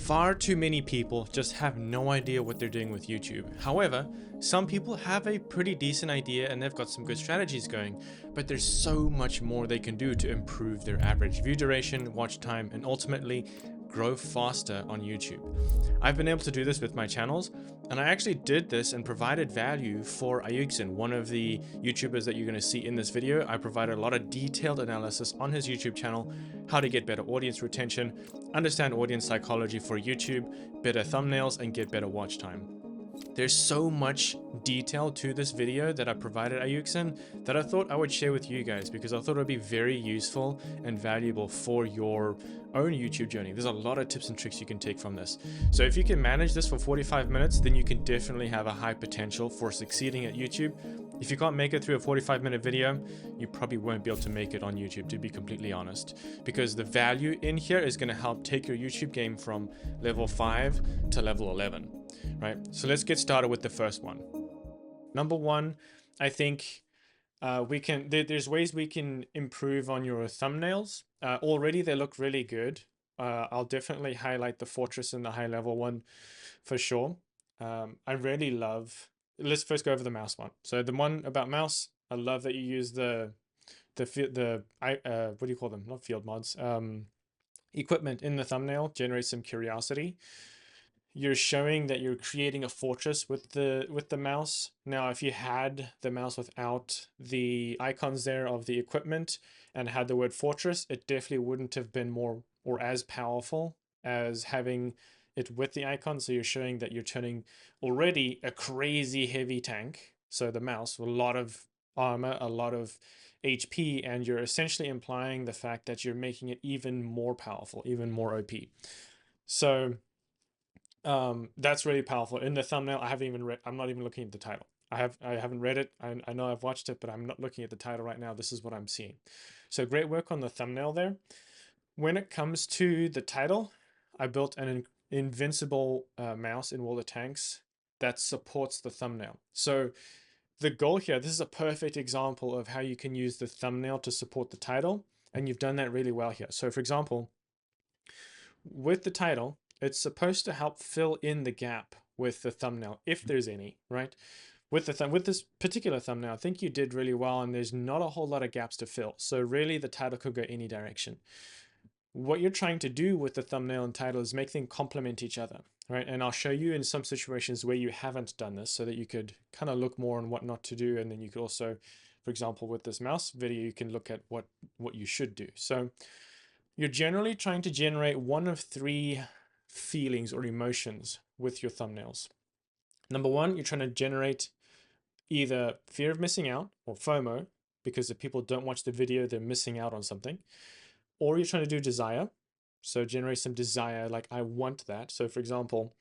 Far too many people just have no idea what they're doing with YouTube. However, some people have a pretty decent idea and they've got some good strategies going, but there's so much more they can do to improve their average view duration, watch time, and ultimately grow faster on YouTube. I've been able to do this with my channels, and I actually did this and provided value for Ayuksen, one of the YouTubers that you're going to see in this video. I provided a lot of detailed analysis on his YouTube channel, how to get better audience retention, understand audience psychology for YouTube, better thumbnails, and get better watch time. There's so much detail to this video that I provided Ayuksen that I thought I would share with you guys because I thought it would be very useful and valuable for your own YouTube journey. There's a lot of tips and tricks you can take from this. So if you can manage this for 45 minutes, then you can definitely have a high potential for succeeding at YouTube. If you can't make it through a 45-minute video, you probably won't be able to make it on YouTube, to be completely honest, because the value in here is going to help take your YouTube game from level 5 to level 11. Right, so let's get started with the first one. Number one, I think there's ways we can improve on your thumbnails. Already they look really good. I'll definitely highlight the fortress and the high level one for sure. I really love, let's first go over the mouse one. So the one about mouse, I love that you use what do you call them? Not field mods. Equipment in the thumbnail generates some curiosity. You're showing that you're creating a fortress with the mouse. Now, if you had the mouse without the icons there of the equipment and had the word fortress, it definitely wouldn't have been more or as powerful as having it with the icon. So you're showing that you're turning already a crazy heavy tank, so the mouse, with a lot of armor, a lot of HP, and you're essentially implying the fact that you're making it even more powerful, even more OP. So that's really powerful. In the thumbnail, I'm not even looking at the title. I haven't read it. I know I've watched it, but I'm not looking at the title right now. This is what I'm seeing. So great work on the thumbnail there. When it comes to the title, I built an invincible mouse in World of Tanks that supports the thumbnail. So the goal here, this is a perfect example of how you can use the thumbnail to support the title, and you've done that really well here. So for example, with the title, it's supposed to help fill in the gap with the thumbnail, if there's any, right? With this particular thumbnail, I think you did really well, and there's not a whole lot of gaps to fill. So really, the title could go any direction. What you're trying to do with the thumbnail and title is make them complement each other, right? And I'll show you in some situations where you haven't done this so that you could kind of look more on what not to do. And then you could also, for example, with this mouse video, you can look at what you should do. So you're generally trying to generate one of three feelings or emotions with your thumbnails. Number one, you're trying to generate either fear of missing out, or FOMO, because if people don't watch the video, they're missing out on something. Or you're trying to do desire. So generate some desire, like I want that. So for example,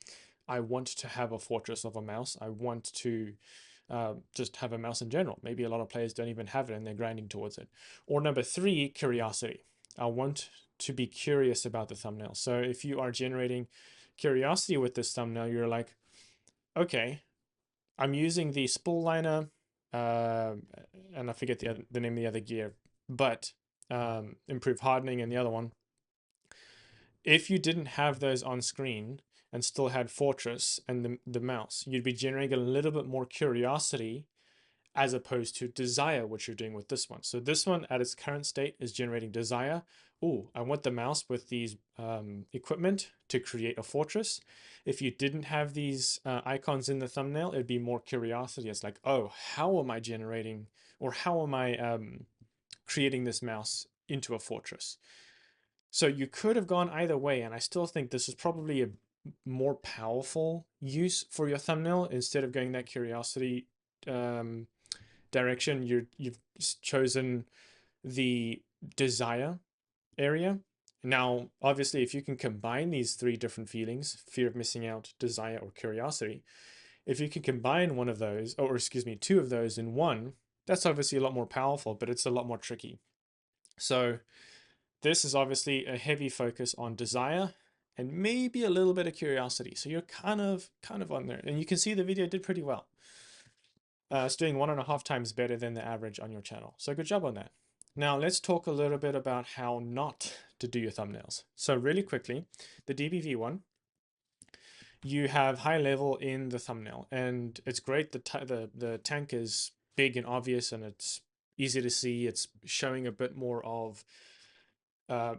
I want to have a fortress of a mouse. I want to just have a mouse in general. Maybe a lot of players don't even have it and they're grinding towards it. Or number three, curiosity. I want to be curious about the thumbnail. So if you are generating curiosity with this thumbnail, you're like, okay, I'm using the spool liner, and I forget the name of the other gear, but improve hardening and the other one. If you didn't have those on screen and still had fortress and the mouse, you'd be generating a little bit more curiosity as opposed to desire, which you're doing with this one. So this one at its current state is generating desire. Oh, I want the mouse with these equipment to create a fortress. If you didn't have these icons in the thumbnail, it'd be more curiosity. It's like, oh, how am I generating, or how am I creating this mouse into a fortress? So you could have gone either way, and I still think this is probably a more powerful use for your thumbnail. Instead of going that curiosity direction, you've chosen the desire area. Now, obviously, if you can combine these three different feelings, fear of missing out, desire, or curiosity, if you can combine one of those, or excuse me, two of those in one, that's obviously a lot more powerful, but it's a lot more tricky. So this is obviously a heavy focus on desire and maybe a little bit of curiosity. So you're kind of on there, and you can see the video did pretty well. It's doing 1.5 times better than the average on your channel. So good job on that. Now let's talk a little bit about how not to do your thumbnails. So really quickly, the DBV one, you have high level in the thumbnail, and it's great. The tank is big and obvious, and it's easy to see. It's showing a bit more of uh,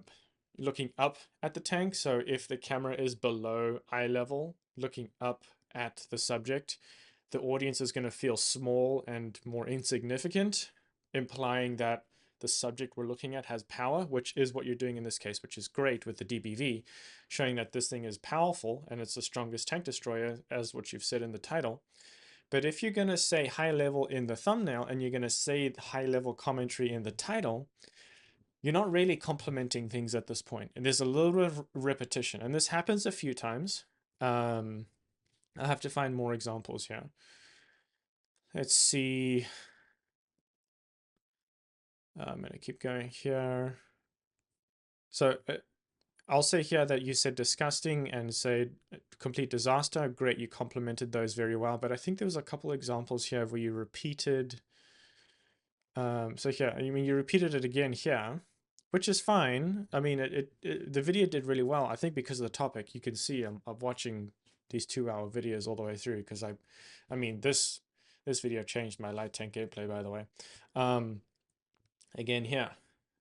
looking up at the tank. So if the camera is below eye level, looking up at the subject, the audience is going to feel small and more insignificant, implying that the subject we're looking at has power, which is what you're doing in this case, which is great with the DBV, showing that this thing is powerful and it's the strongest tank destroyer, as what you've said in the title. But if you're going to say high level in the thumbnail and you're going to say high level commentary in the title, you're not really complementing things at this point. And there's a little bit of repetition. And this happens a few times. I have to find more examples here. Let's see. I'm going to keep going here. So I'll say here that you said disgusting and say complete disaster. Great, you complemented those very well. But I think there was a couple examples here where you repeated. So here, I mean, you repeated it again here, which is fine. I mean, the video did really well. I think because of the topic, you can see I'm watching these 2-hour videos all the way through because I mean, this video changed my light tank gameplay, by the way. Again here.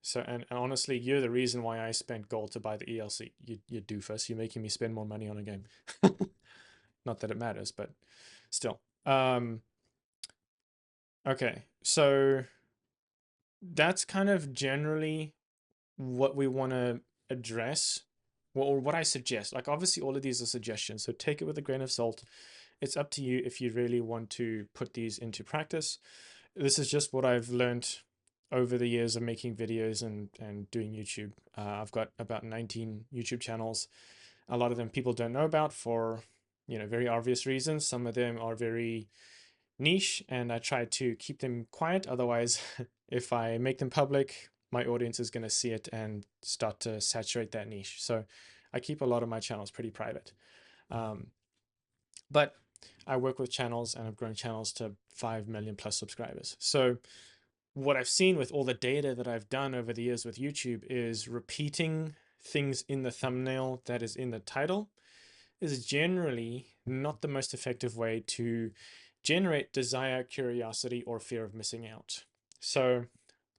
So, and honestly, you're the reason why I spent gold to buy the ELC. You doofus. You're making me spend more money on a game. Not that it matters, but still. Okay, so that's kind of generally what we want to address, or what I suggest. Like, obviously, all of these are suggestions, so take it with a grain of salt. It's up to you if you really want to put these into practice. This is just what I've learned over the years of making videos and doing YouTube. I've got about 19 YouTube channels. A lot of them people don't know about for, very obvious reasons. Some of them are very niche, and I try to keep them quiet. Otherwise, if I make them public, my audience is going to see it and start to saturate that niche. So I keep a lot of my channels pretty private. But I work with channels and I've grown channels to 5 million plus subscribers. So what I've seen with all the data that I've done over the years with YouTube is repeating things in the thumbnail that is in the title is generally not the most effective way to generate desire, curiosity, or fear of missing out. So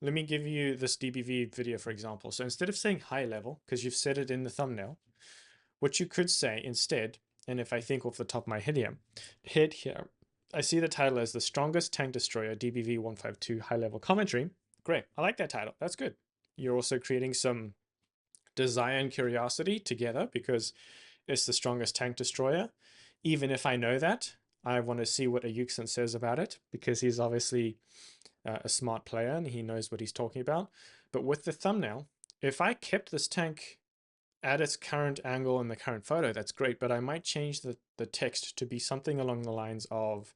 let me give you this DBV video, for example. So instead of saying high level, because you've said it in the thumbnail, what you could say instead, and if I think off the top of my head here, I see the title as the strongest tank destroyer, DBV 152 high level commentary. Great, I like that title. That's good. You're also creating some desire and curiosity together because it's the strongest tank destroyer. Even if I know that, I want to see what Ayuksen says about it because he's obviously a smart player and he knows what he's talking about. But with the thumbnail, if I kept this tank at its current angle in the current photo, that's great, but I might change the text to be something along the lines of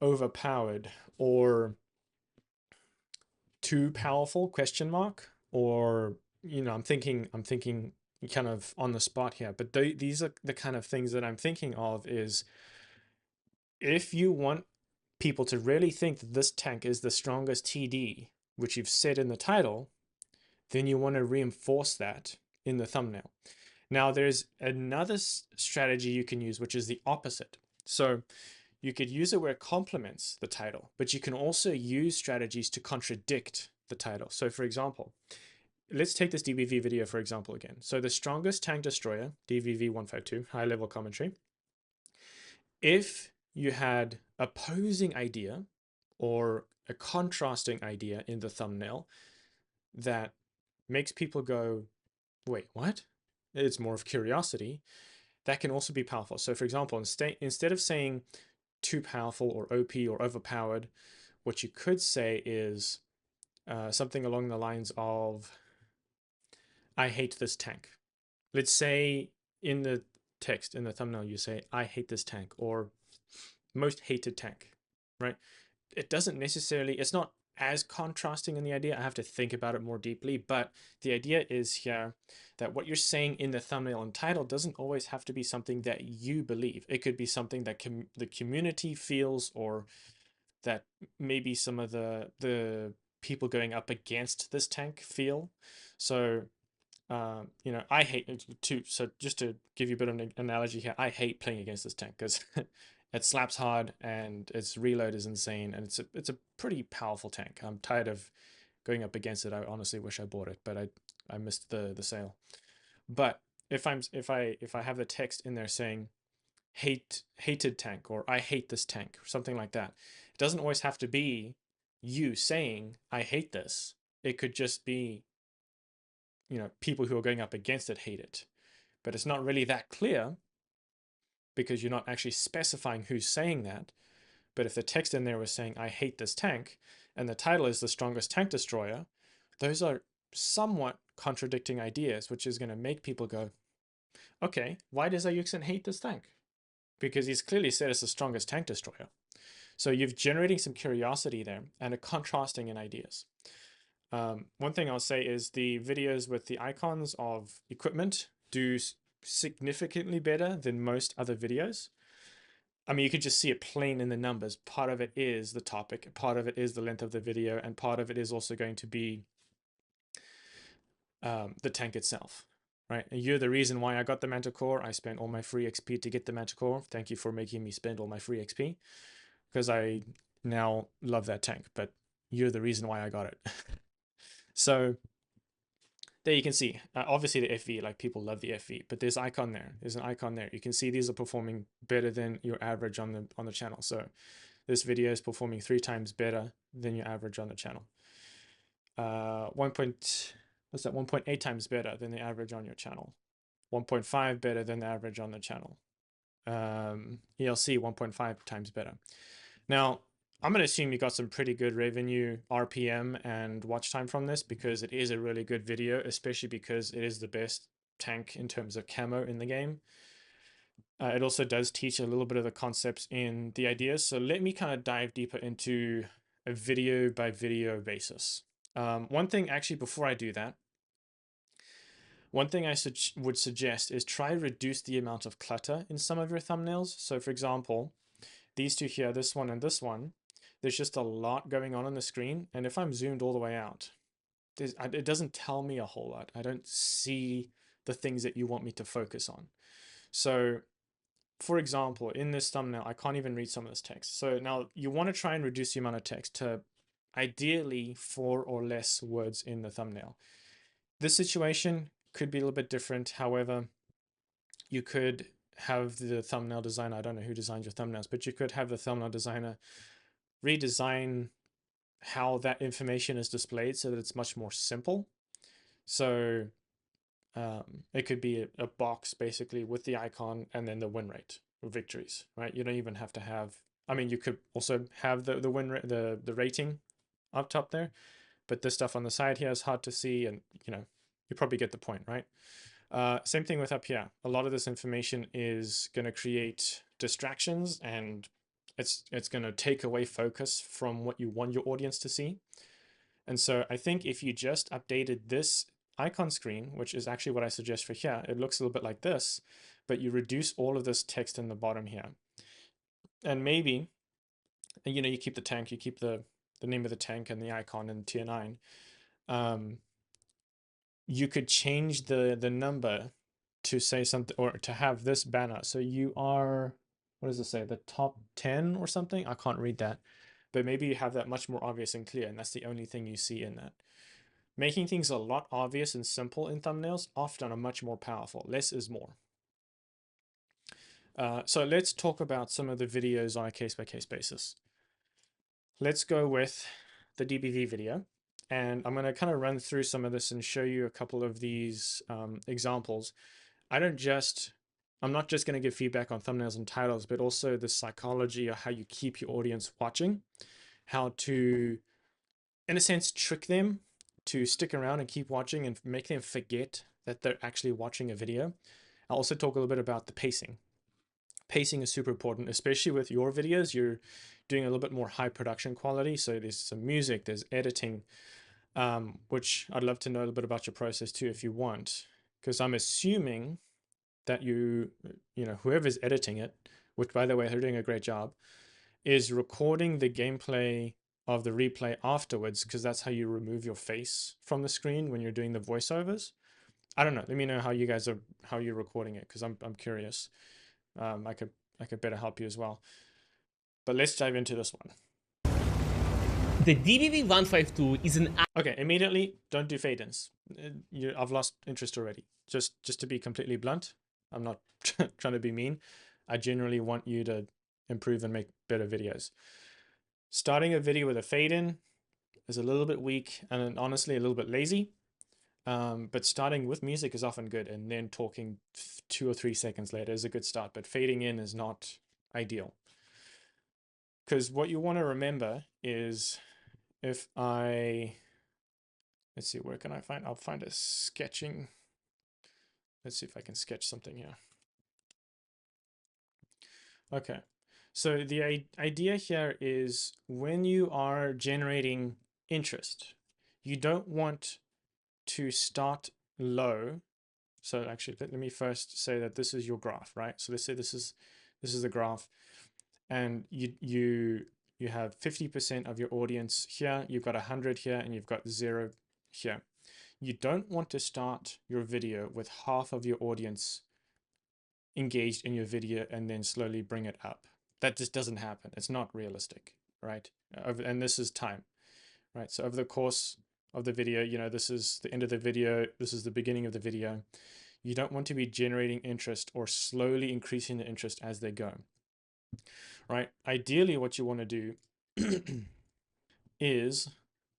overpowered or too powerful question mark, or I'm thinking kind of on the spot here, but these are the kind of things that I'm thinking of is if you want people to really think that this tank is the strongest TD, which you've said in the title, then you want to reinforce that in the thumbnail. Now, there's another strategy you can use, which is the opposite. So you could use it where it complements the title, but you can also use strategies to contradict the title. So for example, let's take this DBV video for example again. So the strongest tank destroyer, DBV 152, high level commentary. If you had opposing idea or a contrasting idea in the thumbnail that makes people go, wait, what? It's more of curiosity. That can also be powerful. So for example, instead of saying too powerful or OP or overpowered, what you could say is something along the lines of, I hate this tank. Let's say in the text, in the thumbnail, you say, I hate this tank, or most hated tank, right? It doesn't necessarily, it's not as contrasting in the idea. I have to think about it more deeply, but the idea is here that what you're saying in the thumbnail and title doesn't always have to be something that you believe. It could be something that the community feels, or that maybe some of the people going up against this tank feel. So You know, I hate to so just to give you a bit of an analogy here, I hate playing against this tank because it slaps hard and its reload is insane, and it's a pretty powerful tank. I'm tired of going up against it. I honestly wish I bought it, but I missed the sale. But if I have the text in there saying hated tank, or I hate this tank, or something like that, it doesn't always have to be you saying I hate this. It could just be, you know, people who are going up against it hate it. But it's not really that clear because you're not actually specifying who's saying that. But if the text in there was saying I hate this tank and the title is the strongest tank destroyer, those are somewhat contradicting ideas, which is going to make people go, okay, why does Ayuxin hate this tank? Because he's clearly said it's the strongest tank destroyer. So you're generating some curiosity there and a contrasting in ideas. One thing I'll say is the videos with the icons of equipment do significantly better than most other videos. I mean, you could just see it plain in the numbers. Part of it is the topic, part of it is the length of the video, and part of it is also going to be the tank itself, right? And you're the reason why I got the Manticore. I spent all my free XP to get the Manticore. Thank you for making me spend all my free XP, because I now love that tank, but you're the reason why I got it. So there you can see, obviously the FV, like people love the FV, but there's icon there. There's an icon there. You can see these are performing better than your average on the channel. So this video is performing 3 times better than your average on the channel. 1.8 times better than the average on your channel. 1.5 better than the average on the channel. ELC 1.5 times better. Now, I'm going to assume you got some pretty good revenue, RPM, and watch time from this, because it is a really good video, especially because it is the best tank in terms of camo in the game. It also does teach a little bit of the concepts in the ideas. So let me kind of dive deeper into a video by video basis. One thing actually before I do that, one thing I would suggest is try reduce the amount of clutter in some of your thumbnails. So for example, these two here, this one and this one, there's just a lot going on the screen. And if I'm zoomed all the way out, it doesn't tell me a whole lot. I don't see the things that you want me to focus on. So for example, in this thumbnail, I can't even read some of this text. So now you want to try and reduce the amount of text to ideally 4 or less words in the thumbnail. This situation could be a little bit different. However, you could have the thumbnail designer, I don't know who designs your thumbnails, but you could have the thumbnail designer redesign how that information is displayed so that it's much more simple. So it could be a box basically with the icon and then the win rate or victories, right? You don't even have to have, I mean, you could also have the win rate, the rating up top there, but this stuff on the side here is hard to see, and you know, you probably get the point, right? Same thing with up here. A lot of this information is going to create distractions, and it's going to take away focus from what you want your audience to see. And so I think if you just updated this icon screen, which is actually what I suggest for here, it looks a little bit like this, but you reduce all of this text in the bottom here. And maybe, you know, you keep the tank, you keep the name of the tank and the icon in tier 9. You could change the number to say something, or to have this banner. So you are, what does it say? The top 10 or something? I can't read that. But maybe you have that much more obvious and clear, and that's the only thing you see in that. Making things a lot obvious and simple in thumbnails often are much more powerful. Less is more. So let's talk about some of the videos on a case-by-case basis. Let's go with the DBV video. And I'm going to kind of run through some of this and show you a couple of these examples. I'm not just going to give feedback on thumbnails and titles, but also the psychology of how you keep your audience watching, how to, in a sense, trick them to stick around and keep watching and make them forget that they're actually watching a video. I'll also talk a little bit about the pacing. Pacing is super important, especially with your videos. You're doing a little bit more high production quality. So there's some music, there's editing, which I'd love to know a little bit about your process too, if you want, because I'm assuming that you know, whoever's editing it, which by the way, they're doing a great job, is recording the gameplay of the replay afterwards, because that's how you remove your face from the screen when you're doing the voiceovers. I don't know. Let me know how you're recording it, because I'm curious. I could better help you as well. But let's dive into this one. The DBV152 is an... Okay, immediately, don't do fade-ins. I've lost interest already. Just to be completely blunt, I'm not trying to be mean. I generally want you to improve and make better videos. Starting a video with a fade-in is a little bit weak and honestly a little bit lazy. But starting with music is often good, and then talking 2 or 3 seconds later is a good start, but fading in is not ideal. Because what you want to remember is, if let's see, where can I find, I'll find a sketching. Let's see if I can sketch something here. Okay, so the idea here is, when you are generating interest, you don't want to start low. So actually, let me first say that this is your graph, right? So let's say this is the graph, and you have 50% of your audience here, you've got 100 here, and you've got 0 here. You don't want to start your video with half of your audience engaged in your video and then slowly bring it up. That just doesn't happen. It's not realistic, right? And this is time, right? So over the course of the video, you know, this is the end of the video, this is the beginning of the video. You don't want to be generating interest or slowly increasing the interest as they go, right? Ideally, what you want to do is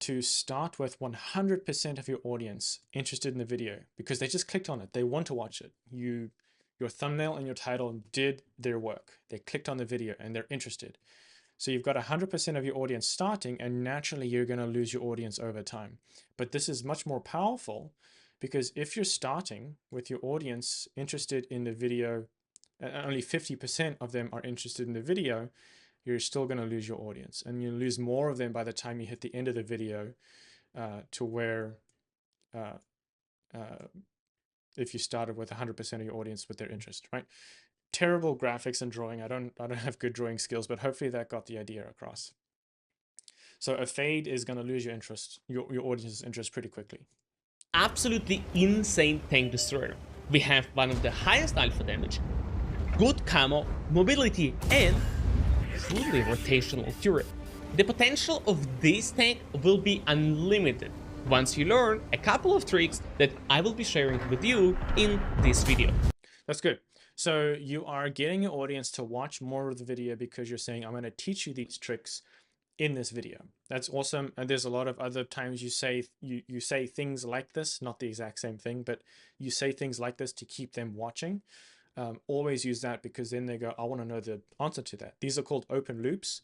to start with 100% of your audience interested in the video, because they just clicked on it. They want to watch it. Your thumbnail and your title did their work. They clicked on the video and they're interested. So you've got 100% of your audience starting, and naturally you're going to lose your audience over time. But this is much more powerful, because if you're starting with your audience interested in the video, and only 50% of them are interested in the video, you're still going to lose your audience, and you lose more of them by the time you hit the end of the video, to where if you started with 100% of your audience with their interest, right? Terrible graphics and drawing. I don't have good drawing skills, but hopefully that got the idea across. So a fade is going to lose your interest, your audience's interest, pretty quickly. Absolutely insane tank destroyer. We have one of the highest alpha damage, good camo, mobility, and truly rotational turret. The potential of this tank will be unlimited once you learn a couple of tricks that I will be sharing with you in this video. That's good. So you are getting your audience to watch more of the video because you're saying, I'm going to teach you these tricks in this video. That's awesome. And there's a lot of other times you say things like this, not the exact same thing, but you say things like this to keep them watching. Always use that, because then they go, I want to know the answer to that. These are called open loops.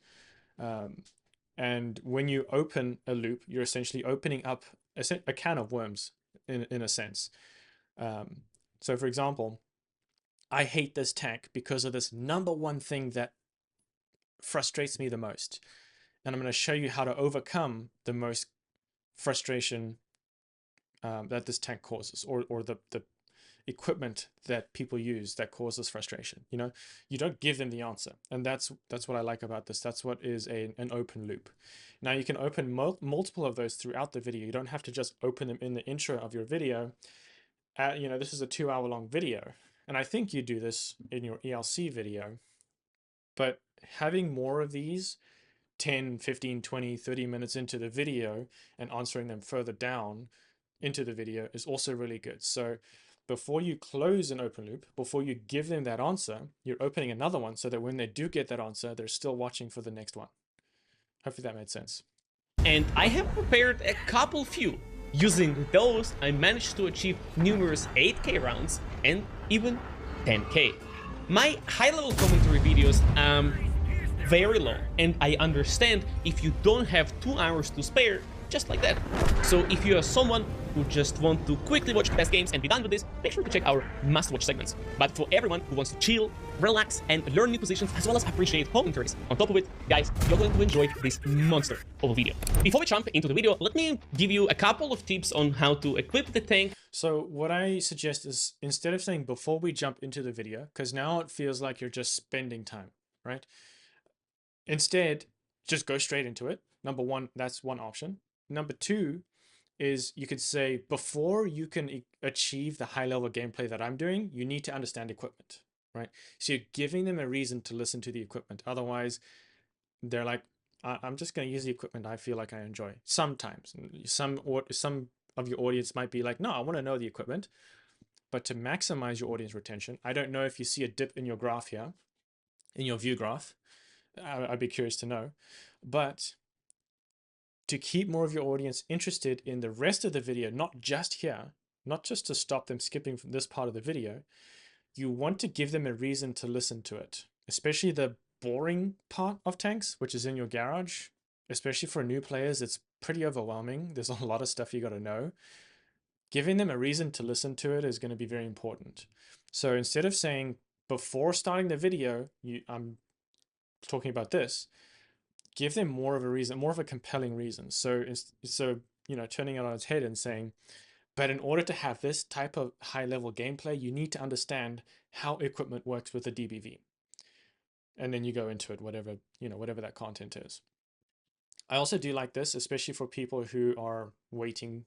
And when you open a loop, you're essentially opening up a can of worms in a sense. So for example, I hate this tank because of this number one thing that frustrates me the most. And I'm going to show you how to overcome the most frustration that this tank causes, or the equipment that people use that causes frustration. You know, you don't give them the answer, and that's what I like about this. That's what is an open loop. Now you can open multiple of those throughout the video. You don't have to just open them in the intro of your video. You know, this is a 2-hour-long video, and I think you do this in your ELC video, but having more of these 10, 15, 20, 30 minutes into the video and answering them further down into the video is also really good. So before you close an open loop, before you give them that answer, you're opening another one so that when they do get that answer, they're still watching for the next one. Hopefully that made sense. And I have prepared a couple few. Using those, I managed to achieve numerous 8K rounds and even 10K. My high-level commentary videos very low, and I understand if you don't have 2 hours to spare, just like that. So if you are someone who just want to quickly watch the best games and be done with this, make sure to check our must-watch segments. But for everyone who wants to chill, relax, and learn new positions, as well as appreciate commentaries, on top of it, guys, you're going to enjoy this monster of a video. Before we jump into the video, let me give you a couple of tips on how to equip the tank. So what I suggest is, instead of saying before we jump into the video, because now it feels like you're just spending time, right? Instead, just go straight into it. Number one, that's one option. Number two is you could say before you can achieve the high level gameplay that I'm doing, you need to understand equipment, right? So you're giving them a reason to listen to the equipment. Otherwise, they're like, I'm just going to use the equipment I feel like I enjoy. Sometimes some of your audience might be like, no, I want to know the equipment. But to maximize your audience retention, I don't know if you see a dip in your graph here, in your view graph. I'd be curious to know. But to keep more of your audience interested in the rest of the video, not just here, not just to stop them skipping from this part of the video, you want to give them a reason to listen to it, especially the boring part of tanks, which is in your garage. Especially for new players, it's pretty overwhelming. There's a lot of stuff you got to know. Giving them a reason to listen to it is going to be very important. So instead of saying before starting the video, I'm talking about this, give them more of a reason, more of a compelling reason. So turning it on its head and saying, but in order to have this type of high level gameplay, you need to understand how equipment works with the DBV. And then you go into it, whatever that content is. I also do like this, especially for people who are waiting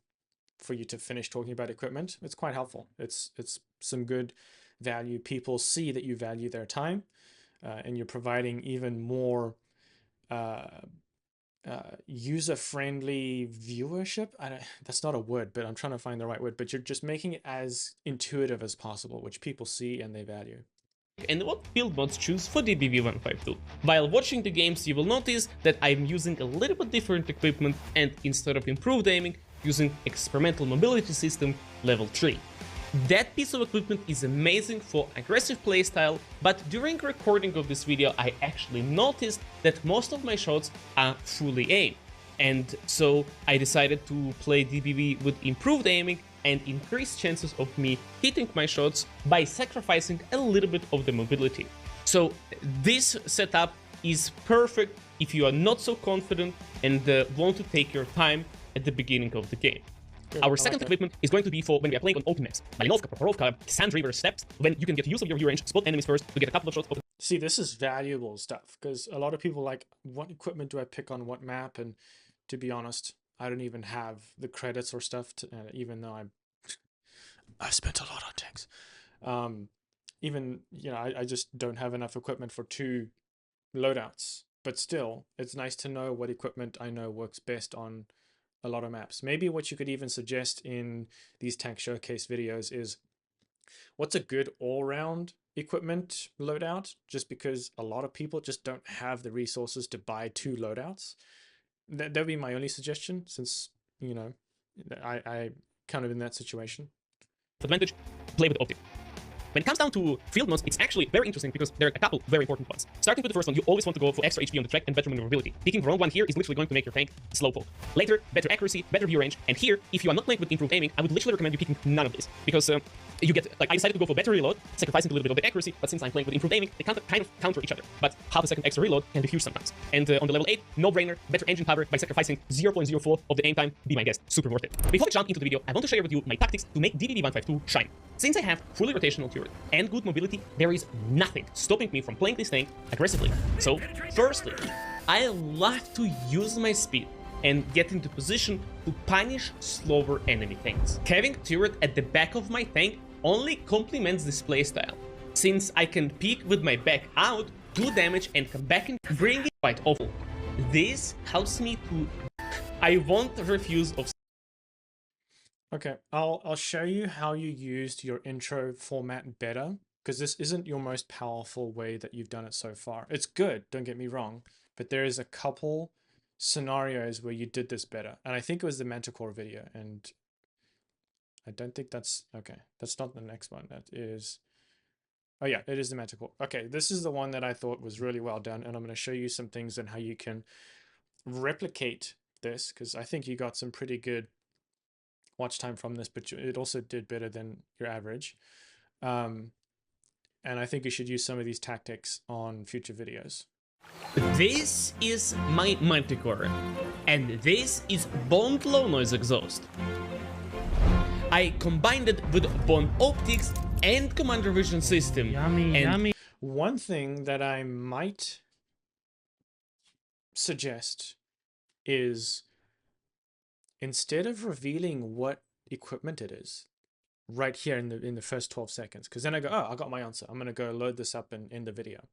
for you to finish talking about equipment. It's quite helpful. It's some good value. People see that you value their time, and you're providing even more user-friendly viewership. That's not a word, but I'm trying to find the right word. But you're just making it as intuitive as possible, which people see and they value. And what build mods choose for DBV 152. While watching the games, you will notice that I'm using a little bit different equipment, and instead of improved aiming, using experimental mobility system level 3. That piece of equipment is amazing for aggressive playstyle, but during recording of this video I actually noticed that most of my shots are fully aimed. And so I decided to play DBV with improved aiming and increased chances of me hitting my shots by sacrificing a little bit of the mobility. So this setup is perfect if you are not so confident and want to take your time at the beginning of the game. Good. Our second equipment is going to be for when we are playing on open maps. Malinovka, Prohorovka, Sand River steps, when you can get use of your view range, spot enemies first to get a couple of shots. See, this is valuable stuff, because a lot of people like, what equipment do I pick on what map? And to be honest, I don't even have the credits or stuff, even though I've spent a lot on tanks. I just don't have enough equipment for 2 loadouts. But still, it's nice to know what equipment I know works best on a lot of maps. Maybe what you could even suggest in these tank showcase videos is what's a good all-round equipment loadout, just because a lot of people just don't have the resources to buy 2 loadouts. That would be my only suggestion, since I kind of in that situation. Advantage, play with optic. When it comes down to field mods, it's actually very interesting because there are a couple very important ones. Starting with the first one, you always want to go for extra HP on the track and better maneuverability. Picking the wrong one here is literally going to make your tank slowpoke. Later, better accuracy, better view range, and here, if you are not playing with improved aiming, I would literally recommend you picking none of this, because you get, I decided to go for better reload, sacrificing a little bit of the accuracy, but since I'm playing with improved aiming, they kind of counter each other. But half a second extra reload can be huge sometimes. And on the level 8, no-brainer, better engine power by sacrificing 0.04 of the aim time, be my guest, super worth it. Before we jump into the video, I want to share with you my tactics to make DBV 152 shine. Since I have fully rotational turret and good mobility, there is nothing stopping me from playing this tank aggressively. So, firstly, I love to use my speed and get into position to punish slower enemy tanks. Having turret at the back of my tank only complements this playstyle, since I can peek with my back out, do damage and come back and bring it quite awful. This helps me to... I won't refuse of... Okay, I'll show you how you used your intro format better, because this isn't your most powerful way that you've done it so far. It's good, don't get me wrong, but there is a couple scenarios where you did this better. And I think it was the Manticore video, and I don't think that's... Okay, that's not the next one. That is... Oh yeah, it is the Manticore. Okay, this is the one that I thought was really well done, and I'm going to show you some things and how you can replicate this, because I think you got some pretty good watch time from this, but it also did better than your average. And I think you should use some of these tactics on future videos. This is my Manticore, and this is Bond low noise exhaust. I combined it with Bond optics and commander vision system. Yummy. One thing that I might suggest is instead of revealing what equipment it is right here in the first 12 seconds, because then I go, oh, I got my answer. I'm going to go load this up and end the video.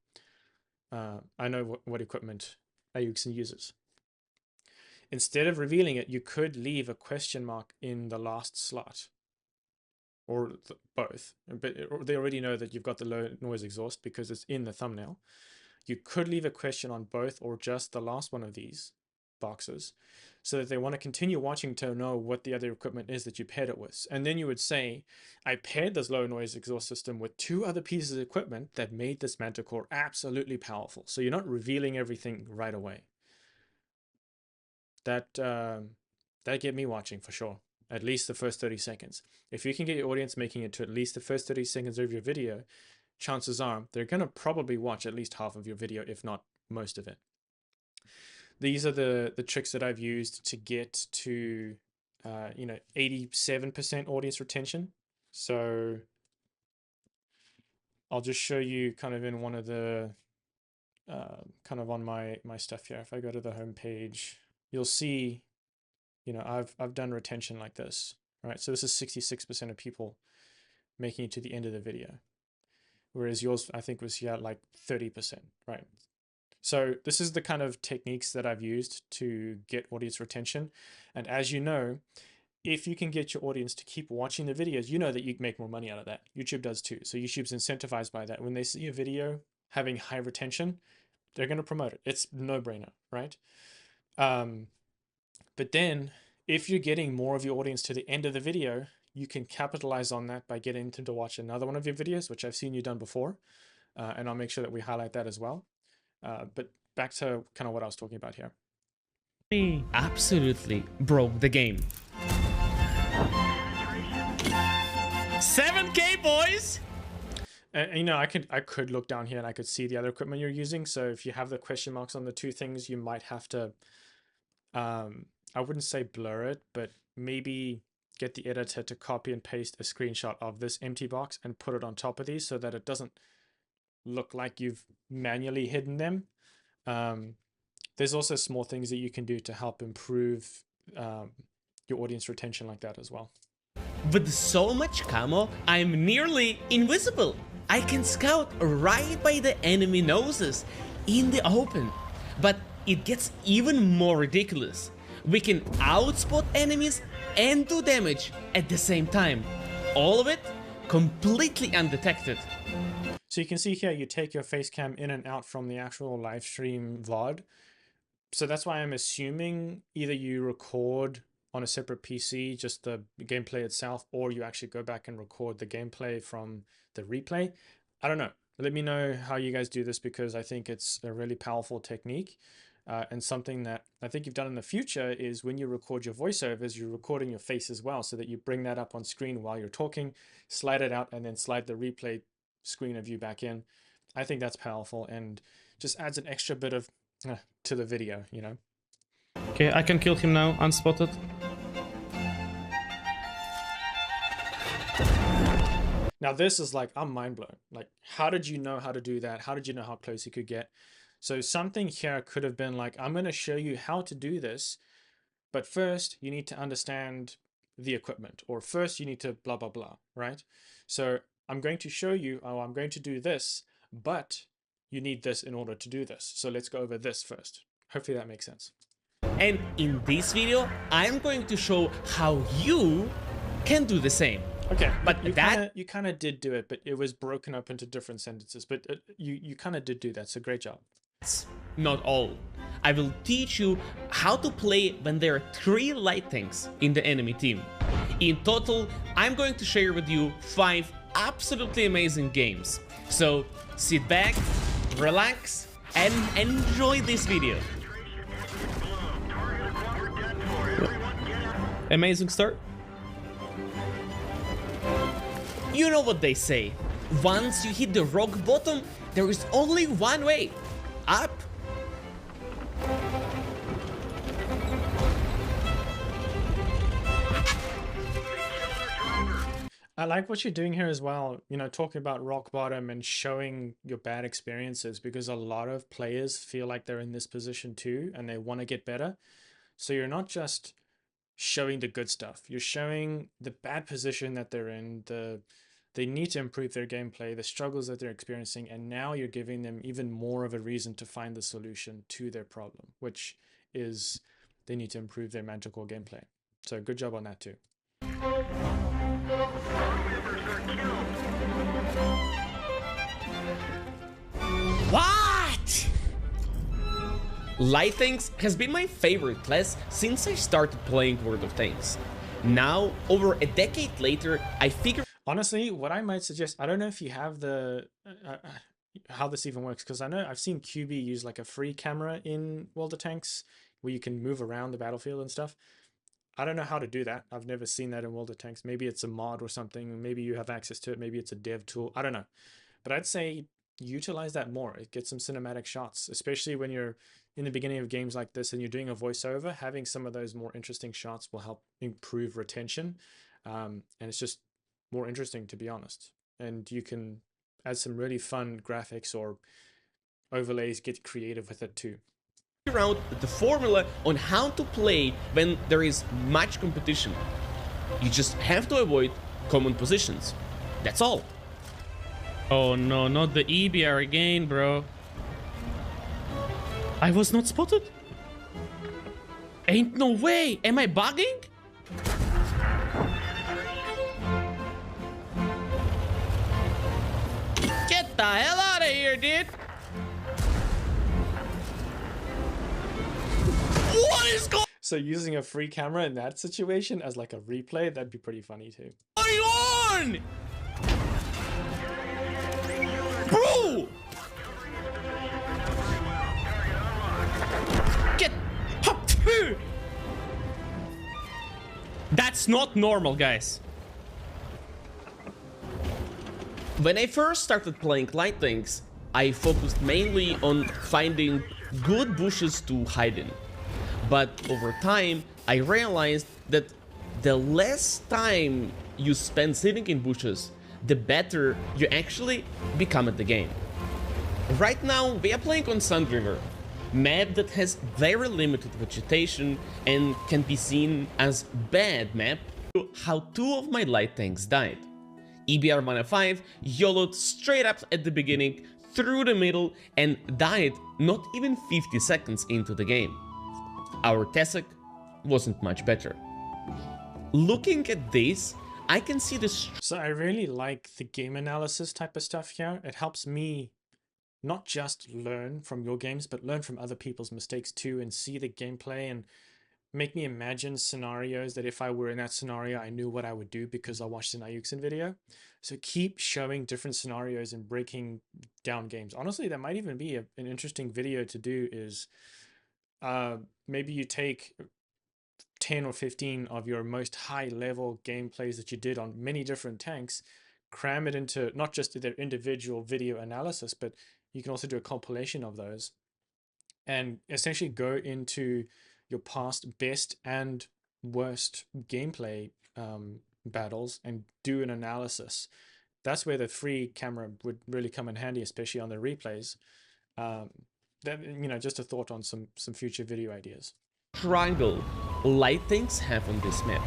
I know what equipment AUX uses. Instead of revealing it, you could leave a question mark in the last slot, or both. But they already know that you've got the low noise exhaust because it's in the thumbnail. You could leave a question on both or just the last one of these boxes, so that they want to continue watching to know what the other equipment is that you paired it with. And then you would say, I paired this low noise exhaust system with 2 other pieces of equipment that made this Manticore absolutely powerful. So you're not revealing everything right away. That get me watching for sure. At least the first 30 seconds. If you can get your audience making it to at least the first 30 seconds of your video, chances are they're going to probably watch at least half of your video, if not most of it. These are the tricks that I've used to get to 87% audience retention. So I'll just show you kind of in one of the kind of on my stuff here. If I go to the home page, you'll see, I've done retention like this, right? So this is 66% of people making it to the end of the video, whereas yours I think was here like 30%, right? So this is the kind of techniques that I've used to get audience retention. And as you know, if you can get your audience to keep watching the videos, you know that you make more money out of that. YouTube does too. So YouTube's incentivized by that. When they see a video having high retention, they're going to promote it. It's no brainer, right? But then if you're getting more of your audience to the end of the video, you can capitalize on that by getting them to watch another one of your videos, which I've seen you done before. And I'll make sure that we highlight that as well. But back to kind of what I was talking about here. He absolutely broke the game. 7K, boys! And I could look down here and I could see the other equipment you're using. So if you have the question marks on the 2 things, you might have to, I wouldn't say blur it, but maybe get the editor to copy and paste a screenshot of this empty box and put it on top of these so that it doesn't look like you've manually hidden them. There's also small things that you can do to help improve your audience retention like that as well. With so much camo, I'm nearly invisible. I can scout right by the enemy noses in the open. But it gets even more ridiculous. We can outspot enemies and do damage at the same time. All of it completely undetected. So you can see here, you take your face cam in and out from the actual live stream VOD. So that's why I'm assuming either you record on a separate PC, just the gameplay itself, or you actually go back and record the gameplay from the replay. I don't know. Let me know how you guys do this, because I think it's a really powerful technique. And something that I think you've done in the future is when you record your voiceovers, you're recording your face as well, so that you bring that up on screen while you're talking, slide it out, and then slide the replay screen of you back in. I think that's powerful and just adds an extra bit of to the video, Okay, I can kill him now, unspotted. Now this is like, I'm mind blown. Like, how did you know how to do that? How did you know how close you could get? So something here could have been like, I'm going to show you how to do this, but first you need to understand the equipment, or first you need to blah, blah, blah, right? So I'm going to show you, oh, I'm going to do this, but you need this in order to do this. So let's go over this first. Hopefully that makes sense. And in this video, I'm going to show how you can do the same. Okay, but you kind of did do it, but it was broken up into different sentences. But you kind of did do that, so great job. That's not all. I will teach you how to play when there are 3 light tanks in the enemy team. In total, I'm going to share with you 5 absolutely amazing games. So sit back, relax, and enjoy this video. Amazing start. You know what they say. Once you hit the rock bottom, there is only one way. Up. I like what you're doing here as well, talking about rock bottom and showing your bad experiences, because a lot of players feel like they're in this position too and they want to get better. So you're not just showing the good stuff. You're showing the bad position that they're in, they need to improve their gameplay, the struggles that they're experiencing, and now you're giving them even more of a reason to find the solution to their problem, which is they need to improve their magical gameplay. So good job on that too. What? Light Tanks has been my favorite class since I started playing World of Tanks. Now, over a decade later, I figured... Honestly, what I might suggest, I don't know if you have the how this even works, because I know I've seen QB use like a free camera in World of Tanks where you can move around the battlefield and stuff. I don't know how to do that. I've never seen that in World of Tanks. Maybe it's a mod or something. Maybe you have access to it. Maybe it's a dev tool. I don't know. But I'd say utilize that more. It gets some cinematic shots, especially when you're in the beginning of games like this and you're doing a voiceover. Having some of those more interesting shots will help improve retention. And it's just more interesting, to be honest. And you can add some really fun graphics or overlays, get creative with it too. Out the formula on how to play when there is much competition. You just have to avoid common positions. That's all. Oh no, not the EBR again, bro. I was not spotted? Ain't no way! Am I bugging? Get the hell out of here, dude! What is going So using a free camera in that situation as like a replay, that'd be pretty funny too. on? Bro! Get up! That's not normal, guys. When I first started playing Light Tanks, I focused mainly on finding good bushes to hide in. But over time, I realized that the less time you spend sitting in bushes, the better you actually become at the game. Right now, we are playing on Sand River, map that has very limited vegetation and can be seen as bad map. How two of my light tanks died. EBR 105 YOLO'd straight up at the beginning, through the middle, and died not even 50 seconds into the game. Our Tesek wasn't much better. Looking at this, I can see this. So I really like the game analysis type of stuff here. It helps me not just learn from your games, but learn from other people's mistakes too, and see the gameplay and make me imagine scenarios that if I were in that scenario, I knew what I would do because I watched an Ayuxin video. So keep showing different scenarios and breaking down games. Honestly, that might even be an interesting video to do is maybe you take 10 or 15 of your most high level gameplays that you did on many different tanks, cram it into not just their individual video analysis, but you can also do a compilation of those and essentially go into your past best and worst gameplay battles and do an analysis. That's where the free camera would really come in handy, especially on the replays. That, you know, just a thought on some future video ideas. Triangle light tanks have on this map.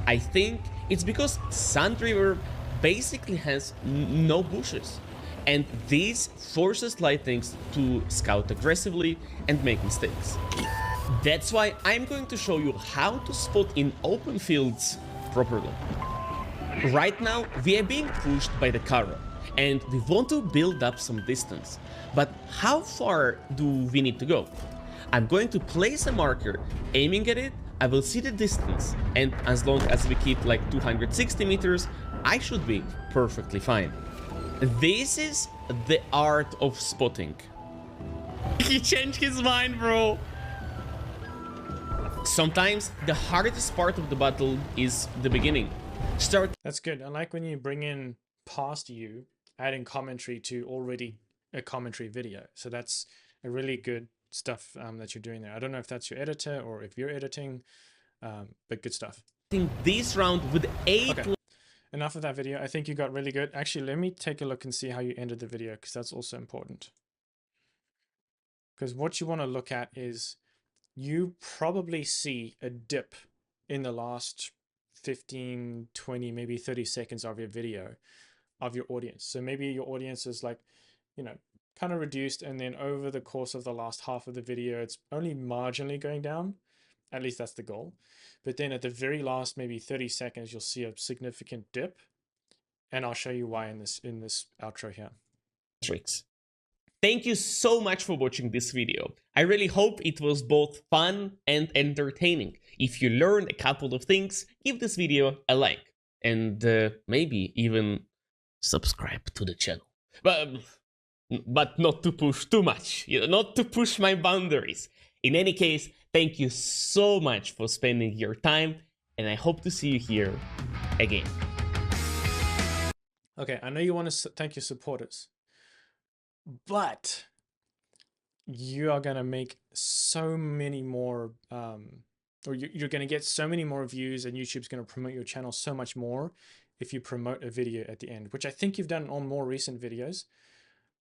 I think it's because Sand River basically has no bushes, and this forces light tanks to scout aggressively and make mistakes. That's why I'm going to show you how to spot in open fields properly. Right now we are being pushed by the Kara and we want to build up some distance, but how far do we need to go? I'm going to place a marker, aiming at it, I will see the distance, and as long as we keep like 260 meters, I should be perfectly fine. This is the art of spotting. He changed his mind, bro. Sometimes the hardest part of the battle is the beginning. That's good. I like when you bring in past you, adding commentary to already a commentary video. So that's a really good stuff that you're doing there. I don't know if that's your editor or if you're editing, but good stuff. This round with 8. Okay. Enough of that video. I think you got really good. Actually, let me take a look and see how you ended the video, because that's also important. Because what you want to look at is you probably see a dip in the last 15, 20, maybe 30 seconds of your video of your audience. So maybe your audience is like, you know, kind of reduced, and then over the course of the last half of the video, it's only marginally going down. At least that's the goal. But then at the very last, maybe 30 seconds, you'll see a significant dip. And I'll show you why in this outro here. Tricks. Thank you so much for watching this video. I really hope it was both fun and entertaining. If you learned a couple of things, give this video a like and maybe even subscribe to the channel. But not to push too much, you know, not to push my boundaries. In any case, thank you so much for spending your time, and I hope to see you here again. Okay, I know you want to thank your supporters, but you are going to make so many more, or you're going to get so many more views, and YouTube's going to promote your channel so much more if you promote a video at the end, which I think you've done on more recent videos.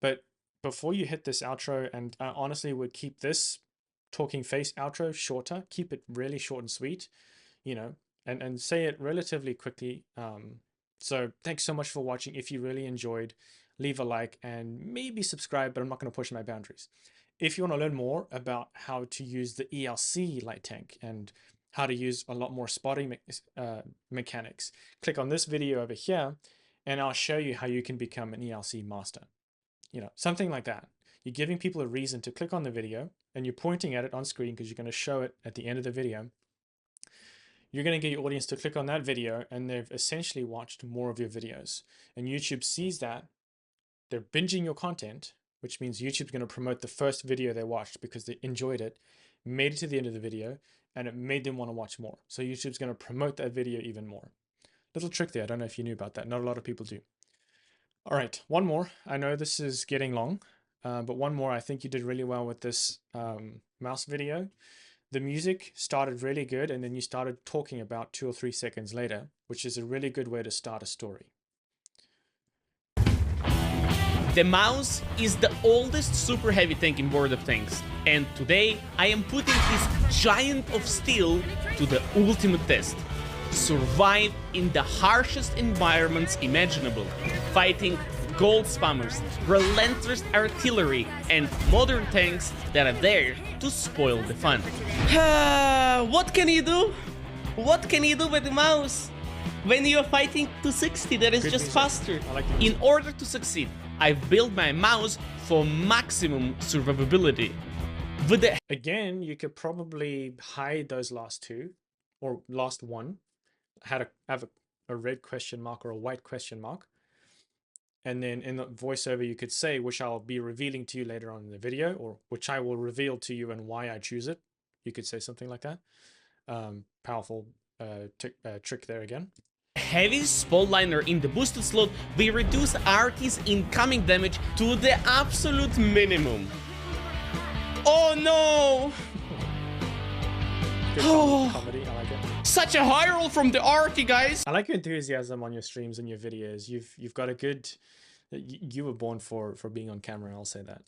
But before you hit this outro, and I honestly would keep this talking face outro shorter, keep it really short and sweet, you know, and say it relatively quickly. So thanks so much for watching. If you really enjoyed, leave a like and maybe subscribe, but I'm not going to push my boundaries. If you want to learn more about how to use the ELC light tank and how to use a lot more spotting mechanics, click on this video over here, and I'll show you how you can become an ELC master. You know, something like that. You're giving people a reason to click on the video, and you're pointing at it on screen because you're going to show it at the end of the video. You're going to get your audience to click on that video, and they've essentially watched more of your videos. And YouTube sees that. They're binging your content, which means YouTube's going to promote the first video they watched because they enjoyed it, made it to the end of the video, and it made them want to watch more. So YouTube's going to promote that video even more. Little trick there. I don't know if you knew about that. Not a lot of people do. All right, one more. I know this is getting long, but one more. I think you did really well with this mouse video. The music started really good, and then you started talking about 2 or 3 seconds later, which is a really good way to start a story. The mouse is the oldest super heavy tank in World of Tanks, and today I am putting this giant of steel to the ultimate test. Survive in the harshest environments imaginable, fighting gold spammers, relentless artillery, and modern tanks that are there to spoil the fun. What can you do? What can you do with the mouse? When you're fighting 260, that is just faster. In order to succeed, I've built my mouse for maximum survivability. Again, you could probably hide those last two, or last one. Have a red question mark or a white question mark. And then in the voiceover, you could say, which I'll be revealing to you later on in the video, or which I will reveal to you and why I choose it. You could say something like that. Powerful trick there again. Heavy Spotlighter in the boosted slot, we reduce RT's incoming damage to the absolute minimum. Oh no! Good comedy, I like it. Such a high roll from the RT, guys! I like your enthusiasm on your streams and your videos. You've got a good... You were born for being on camera, I'll say that.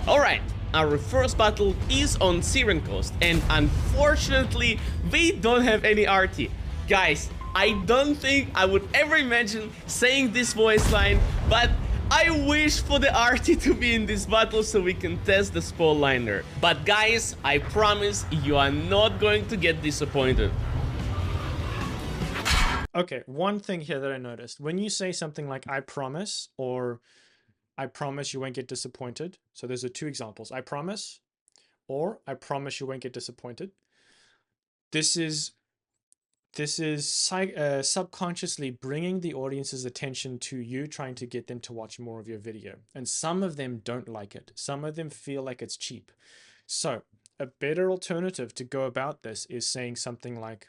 Alright, our first battle is on Syrian coast, and unfortunately, we don't have any RT. Guys, I don't think I would ever imagine saying this voice line, but I wish for the RT to be in this battle so we can test the Spotlighter. But guys, I promise you are not going to get disappointed. Okay, one thing here that I noticed. When you say something like, I promise, or I promise you won't get disappointed. So those are two examples. I promise, or I promise you won't get disappointed. This is subconsciously bringing the audience's attention to you, trying to get them to watch more of your video. And some of them don't like it. Some of them feel like it's cheap. So a better alternative to go about this is saying something like,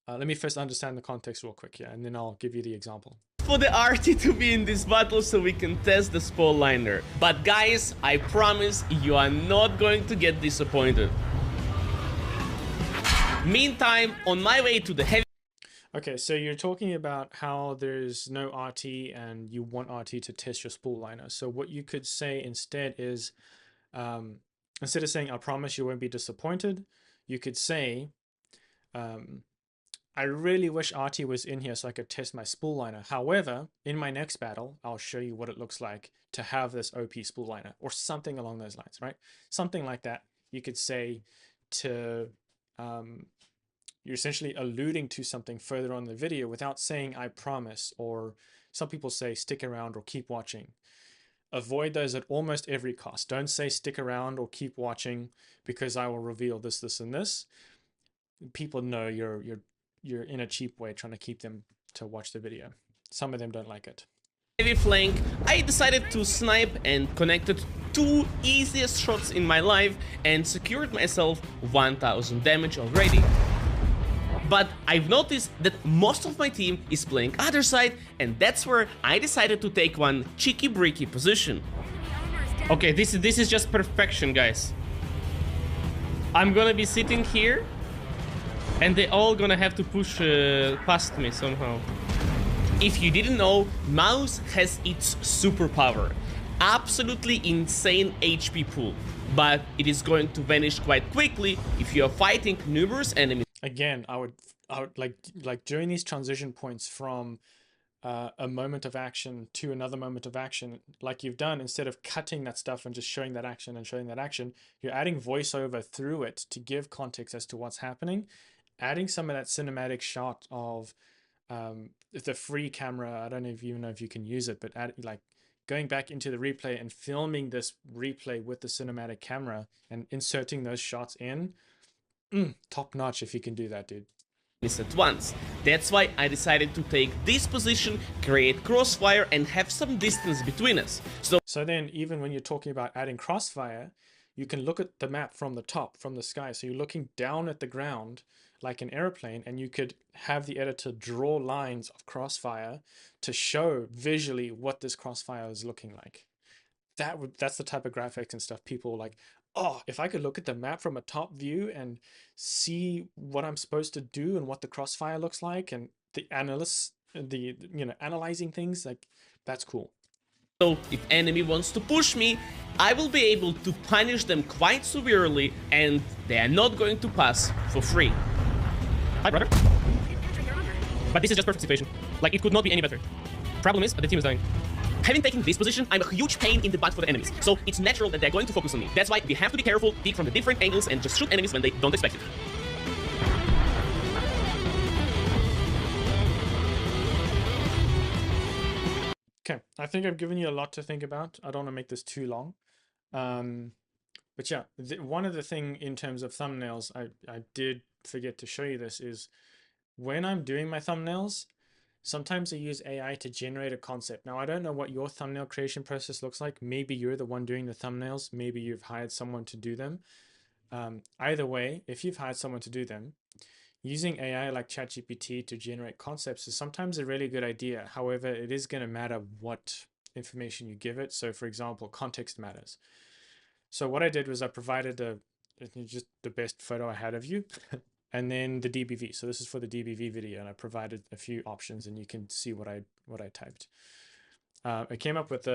let me first understand the context real quick here, and then I'll give you the example. For the RT to be in this battle so we can test the Spotlighter. But guys, I promise you are not going to get disappointed. Meantime, on my way to the heavy... Okay, so you're talking about how there's no RT and you want RT to test your Spotlighter. So what you could say instead is, instead of saying, I promise you won't be disappointed, you could say, I really wish Artie was in here so I could test my spool liner. However, in my next battle, I'll show you what it looks like to have this OP spool liner or something along those lines, right? Something like that. You could say to, you're essentially alluding to something further on in the video without saying I promise, or some people say stick around or keep watching. Avoid those at almost every cost. Don't say stick around or keep watching because I will reveal this, this, and this. People know you're in a cheap way trying to keep them to watch the video. Some of them don't like it. Heavy flank, I decided to snipe and connected 2 easiest shots in my life and secured myself 1000 damage already. But I've noticed that most of my team is playing other side, and that's where I decided to take one cheeky breaky position. Okay, this is just perfection, guys. I'm gonna be sitting here, and they all gonna have to push past me somehow. If you didn't know, mouse has its superpower. Absolutely insane HP pool, but it is going to vanish quite quickly if you are fighting numerous enemies. Again, I would like during these transition points from a moment of action to another moment of action, like you've done, instead of cutting that stuff and just showing that action and showing that action, you're adding voiceover through it to give context as to what's happening, adding some of that cinematic shot of the free camera. I don't even know if you can use it, but like going back into the replay and filming this replay with the cinematic camera and inserting those shots in. Top notch if you can do that, dude. At once. That's why I decided to take this position, create crossfire, and have some distance between us. So then, even when you're talking about adding crossfire, you can look at the map from the top, from the sky. So you're looking down at the ground like an airplane, and you could have the editor draw lines of crossfire to show visually what this crossfire is looking like. That's the type of graphics and stuff people like. Oh, if I could look at the map from a top view and see what I'm supposed to do and what the crossfire looks like, and the analysts, analyzing things, like, that's cool. So if enemy wants to push me, I will be able to punish them quite severely, and they are not going to pass for free. Hi, brother. But this is just perfect situation. Like, it could not be any better. Problem is, the team is dying. Having taken this position, I'm a huge pain in the butt for the enemies, so it's natural that they're going to focus on me. That's why we have to be careful, peek from the different angles, and just shoot enemies when they don't expect it. Okay, I think I've given you a lot to think about. I don't want to make this too long. But yeah, one of the thing in terms of thumbnails, I did forget to show you this, is when I'm doing my thumbnails, sometimes I use AI to generate a concept. Now, I don't know what your thumbnail creation process looks like. Maybe you're the one doing the thumbnails. Maybe you've hired someone to do them. Either way, if you've hired someone to do them, using AI like ChatGPT to generate concepts is sometimes a really good idea. However, it is going to matter what information you give it. So for example, context matters. So what I did was I provided just the best photo I had of you. And then the DBV. So this is for the DBV video, and I provided a few options, and you can see what I typed. I came up with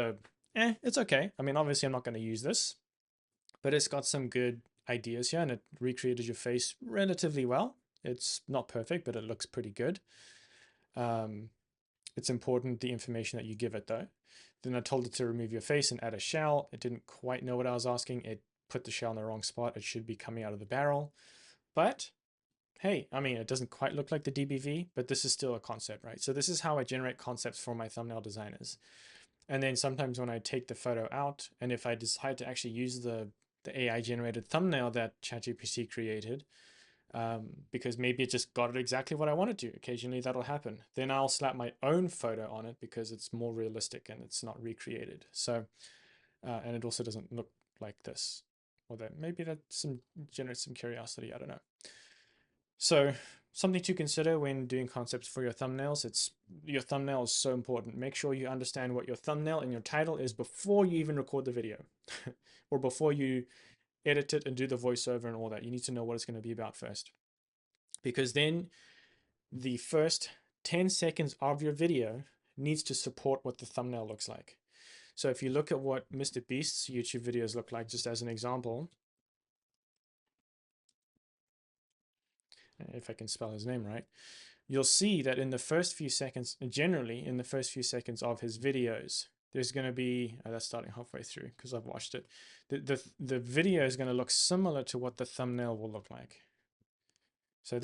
it's okay. I mean, obviously I'm not going to use this, but it's got some good ideas here, and it recreated your face relatively well. It's not perfect, but it looks pretty good. It's important the information that you give it though. Then I told it to remove your face and add a shell. It didn't quite know what I was asking. It put the shell in the wrong spot. It should be coming out of the barrel, but hey, I mean, it doesn't quite look like the DBV, but this is still a concept, right? So this is how I generate concepts for my thumbnail designers. And then sometimes when I take the photo out, and if I decide to actually use the AI generated thumbnail that ChatGPT created, because maybe it just got it exactly what I wanted to, occasionally that'll happen. Then I'll slap my own photo on it because it's more realistic and it's not recreated. So, and it also doesn't look like this. Or that maybe that generates some curiosity, I don't know. So something to consider when doing concepts for your thumbnails. Your thumbnail is so important. Make sure you understand what your thumbnail and your title is before you even record the video or before you edit it and do the voiceover and all that. You need to know what it's going to be about first, because then the first 10 seconds of your video needs to support what the thumbnail looks like. So if you look at what Mr. Beast's YouTube videos look like, just as an example, if I can spell his name right, you'll see that in the first few seconds, generally in the first few seconds of his videos, there's going to be, that's starting halfway through because I've watched it. The video is going to look similar to what the thumbnail will look like. So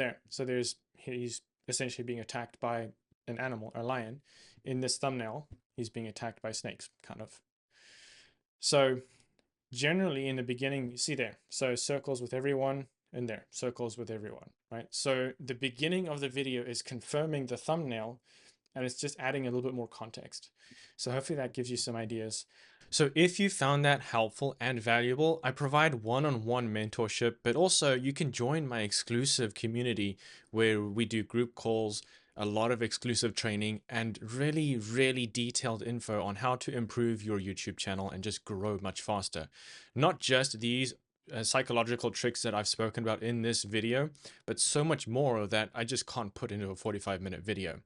he's essentially being attacked by an animal, a lion. In this thumbnail, he's being attacked by snakes, kind of. So generally in the beginning, you see there, so circles with everyone, and there, circles with everyone, right? So the beginning of the video is confirming the thumbnail, and it's just adding a little bit more context. So hopefully that gives you some ideas. So if you found that helpful and valuable, I provide one-on-one mentorship, but also you can join my exclusive community where we do group calls, a lot of exclusive training, and really, really detailed info on how to improve your YouTube channel and just grow much faster. Not just these psychological tricks that I've spoken about in this video, but so much more that I just can't put into a 45-minute video.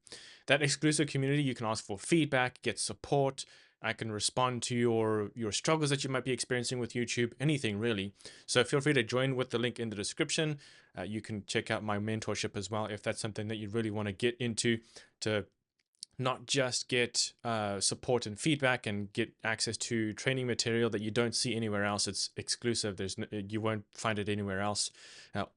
That exclusive community, you can ask for feedback, get support. I can respond to your struggles that you might be experiencing with YouTube, anything really. So feel free to join with the link in the description. You can check out my mentorship as well if that's something that you really want to get into, to not just get support and feedback and get access to training material that you don't see anywhere else. It's exclusive. You won't find it anywhere else.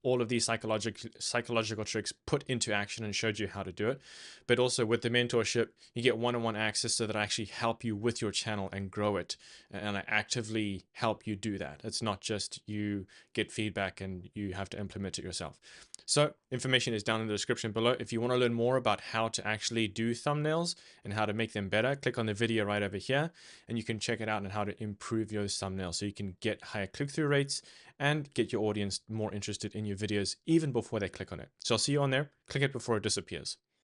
All of these psychological tricks put into action and showed you how to do it. But also with the mentorship, you get one-on-one access so that I actually help you with your channel and grow it. And I actively help you do that. It's not just you get feedback and you have to implement it yourself. So information is down in the description below. If you want to learn more about how to actually do thumbnails and how to make them better, click on the video right over here and you can check it out on how to improve your thumbnails so you can get higher click-through rates and get your audience more interested in your videos even before they click on it. So I'll see you on there. Click it before it disappears.